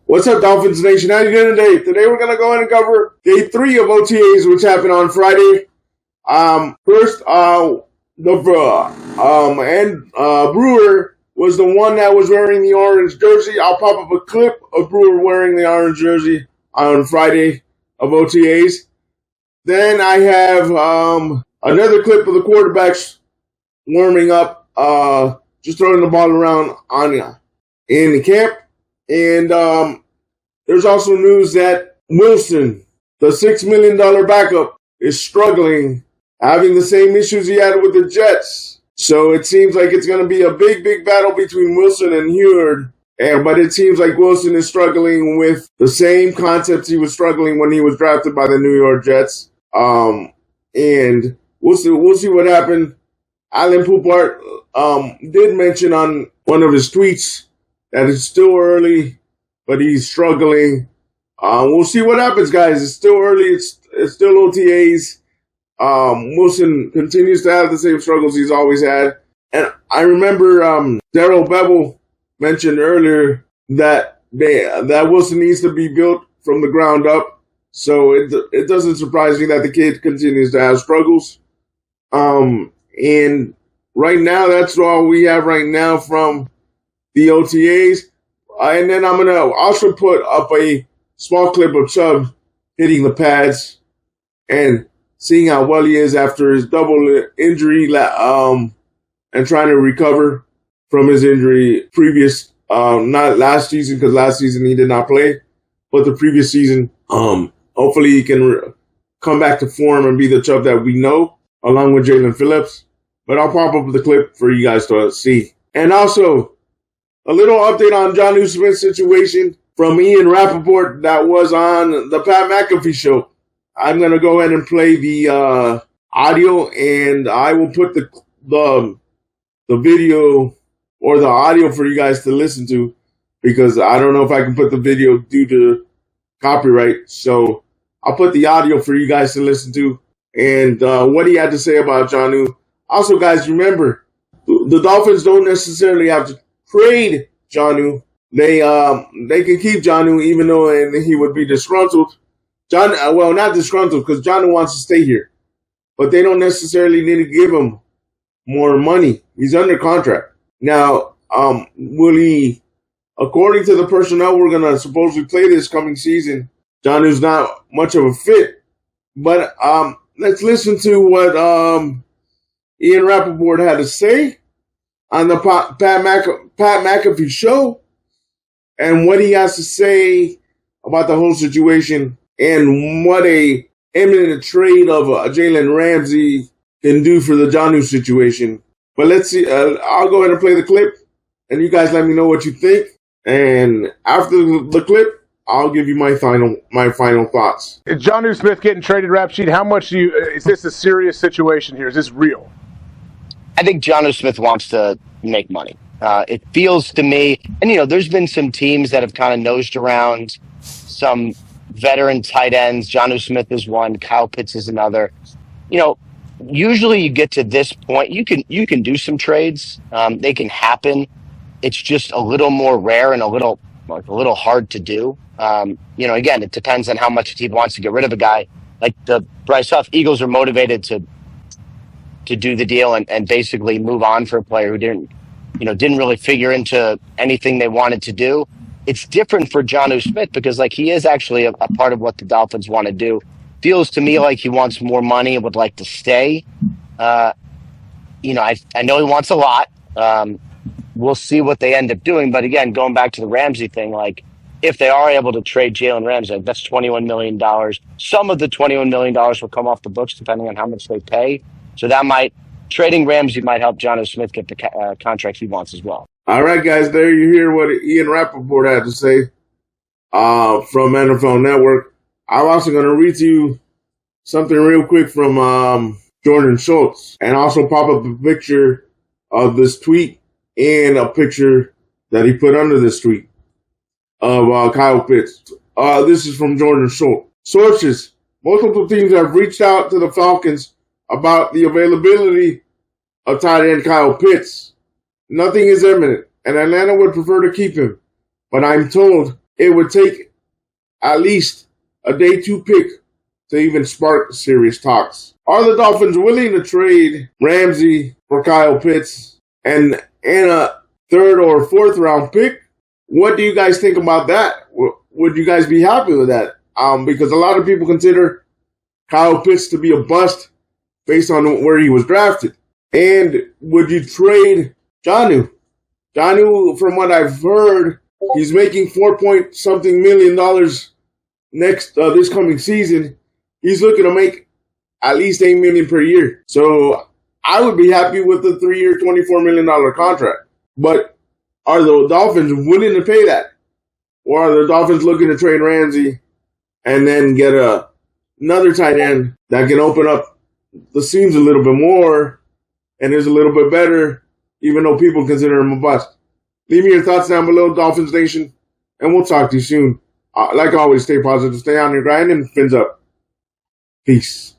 What's up, Dolphins Nation? How you doing today? Today we're going to go in and cover day 3 of OTAs, which happened on Friday. First, Brewer was the one that was wearing the orange jersey. I'll pop up a clip of Brewer wearing the orange jersey on Friday of OTAs. Then I have another clip of the quarterbacks warming up, just throwing the ball around in the camp. And there's also news that Wilson, the $6 million backup, is struggling, having the same issues he had with the Jets. So it seems like it's going to be a big, big battle between Wilson and Heward. But it seems like Wilson is struggling with the same concepts he was struggling when he was drafted by the New York Jets. And we'll see what happened. Alan Poupart did mention on one of his tweets that it's still early, but he's struggling. We'll see what happens, guys. It's still early. It's still OTAs. Wilson continues to have the same struggles he's always had. And I remember Darrell Bevel mentioned earlier that Wilson needs to be built from the ground up. So it doesn't surprise me that the kid continues to have struggles. And right now, that's all we have right now from the OTAs. And then I'm going to also put up a small clip of Chubb hitting the pads and seeing how well he is after his double injury and trying to recover from his injury previous, not last season, because last season he did not play, but the previous season. Hopefully he can come back to form and be the Chubb that we know, along with Jalen Phillips. But I'll pop up the clip for you guys to see. And also, a little update on Jonnu Smith's situation from Ian Rappaport that was on the Pat McAfee show. I'm going to go ahead and play the audio, and I will put the video or the audio for you guys to listen to, because I don't know if I can put the video due to copyright. So I'll put the audio for you guys to listen to and what he had to say about Jonnu. Also, guys, remember, the Dolphins don't necessarily have to trade Jonnu. They can keep Jonnu even though he would be disgruntled. Not disgruntled, because Jonnu wants to stay here. But they don't necessarily need to give him more money. He's under contract. Now, will he, according to the personnel we're going to supposedly play this coming season, Jonnu's not much of a fit. But let's listen to what Ian Rappaport had to say on the Pat McAfee show and what he has to say about the whole situation and what a imminent trade of Jalen Ramsey can do for the Jonnu situation. But let's see. I'll go ahead and play the clip, and you guys let me know what you think. And after the clip, I'll give you my final thoughts. Is Jonnu Smith getting traded, Rap Sheet? How much is this a serious situation here? Is this real? I think Jonnu Smith wants to make money. It feels to me, and there's been some teams that have kind of nosed around some veteran tight ends. Jonnu Smith is one. Kyle Pitts is another. Usually you get to this point, you can do some trades. They can happen. It's just a little more rare and a little hard to do. Again, it depends on how much a team wants to get rid of a guy. Like the Bryce Huff, Eagles are motivated to do the deal and basically move on for a player who didn't really figure into anything they wanted to do. It's different for Jonnu Smith because he is actually a part of what the Dolphins want to do. Feels to me like he wants more money and would like to stay. I know he wants a lot. We'll see what they end up doing. But again, going back to the Ramsey thing, if they are able to trade Jalen Ramsey, that's $21 million. Some of the $21 million will come off the books depending on how much they pay. So trading Ramsey might help Jonnu Smith get the contract he wants as well. All right, guys, there you hear what Ian Rappaport had to say from NFL Network. I'm also going to read to you something real quick from Jordan Schultz and also pop up a picture of this tweet and a picture that he put under this tweet of Kyle Pitts. This is from Jordan Schultz. Sources: multiple teams have reached out to the Falcons about the availability of tight end Kyle Pitts. Nothing is imminent, and Atlanta would prefer to keep him. But I'm told it would take at least a day 2 pick to even spark serious talks. Are the Dolphins willing to trade Ramsey for Kyle Pitts and a 3rd or 4th round pick? What do you guys think about that? Would you guys be happy with that? Because a lot of people consider Kyle Pitts to be a bust based on where he was drafted. And would you trade Jonnu? Jonnu, from what I've heard, he's making $4-point-something million this coming season. He's looking to make at least $8 million per year. So I would be happy with the 3-year, $24 million contract. But are the Dolphins willing to pay that? Or are the Dolphins looking to trade Ramsey and then get another tight end that can open up the seams a little bit more and is a little bit better, even though people consider him a bust? Leave me your thoughts down below, Dolphins Nation, and we'll talk to you soon. Like always, stay positive, stay on your grind, and fins up. Peace.